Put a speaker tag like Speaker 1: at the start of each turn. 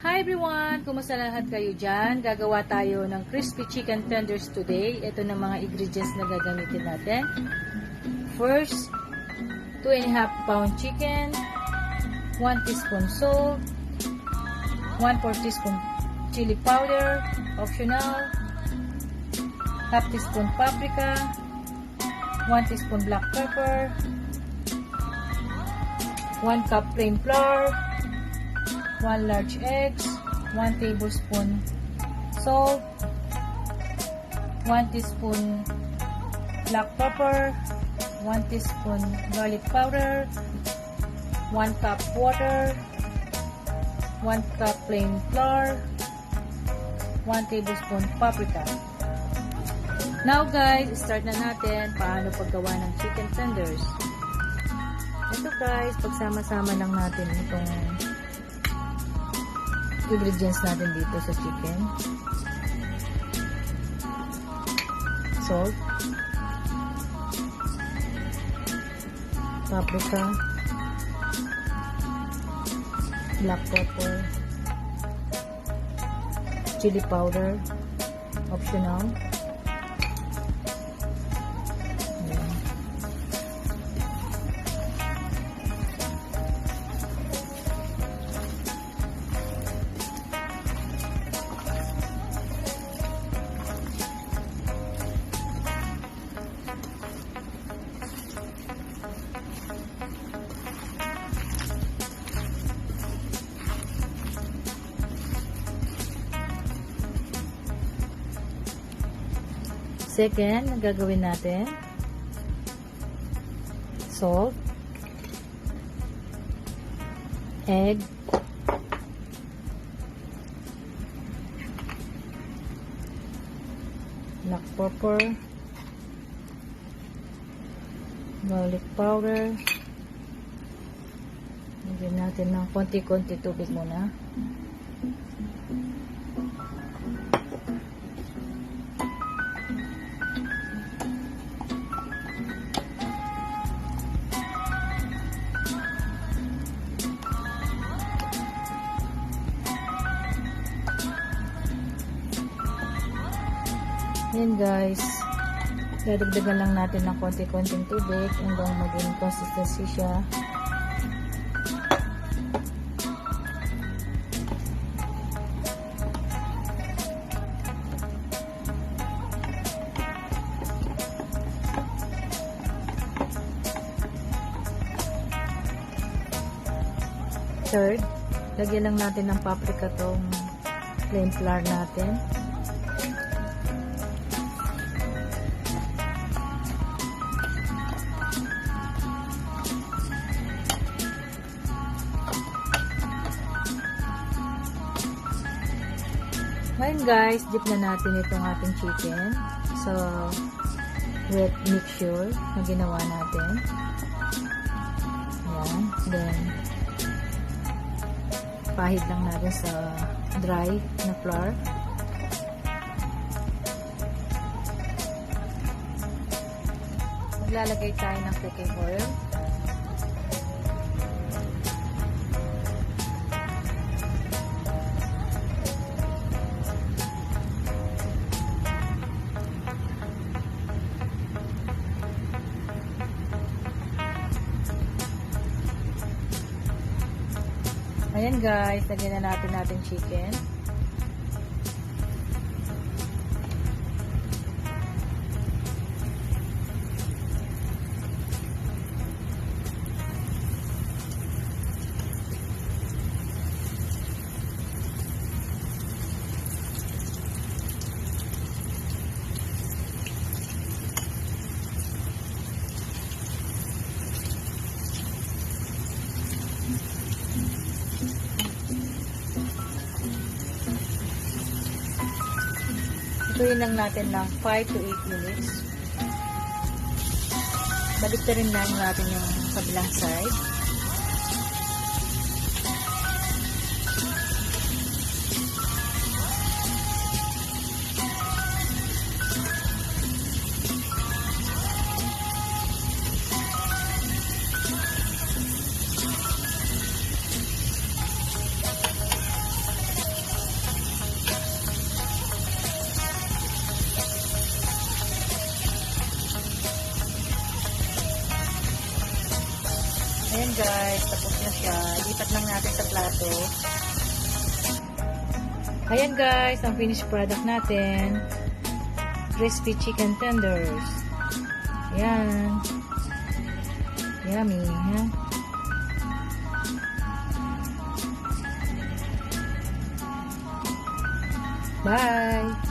Speaker 1: Hi everyone! Kumusta lahat kayo dyan? Gagawa tayo ng crispy chicken tenders today. Ito na mga ingredients na gagamitin natin. First, 2.5 pound chicken, 1 teaspoon salt, 1/4 teaspoon chili powder, optional, half teaspoon paprika, 1 teaspoon black pepper, 1 cup plain flour, 1 large eggs, 1 tablespoon salt, 1 teaspoon black pepper, 1 teaspoon garlic powder, 1 cup water, 1 cup plain flour, 1 tablespoon paprika. Now guys, start na natin paano paggawa ng chicken tenders. Ito guys, pagsama-sama lang natin itong ingredients natin dito sa chicken. Salt, paprika, black pepper, chili powder, optional. Ayan. Second, ang gagawin natin, salt, egg, black pepper, garlic powder. Lagyan natin ng konti-konti tubig muna. Yan guys, dadagdagan lang natin ng konti-konting tubig hanggang maging consistency siya. Third, lagyan lang natin ng paprika tong plain flour natin. Ngayon guys, dip na natin itong ating chicken sa wet mixture na ginawa natin. Ayan. Then, pahid lang natin sa dry na flour. Maglalagay tayo ng cooking oil. Ayan guys, lagyan na natin chicken. Ituin lang natin ng 5 to 8 minutes. Balik na rin lang natin yung kabilang side. Ayan guys, tapos na siya. Lipat lang natin sa plato. Ayan guys, ang finished product natin. Crispy chicken tenders. Ayan. Yummy, ha? Bye!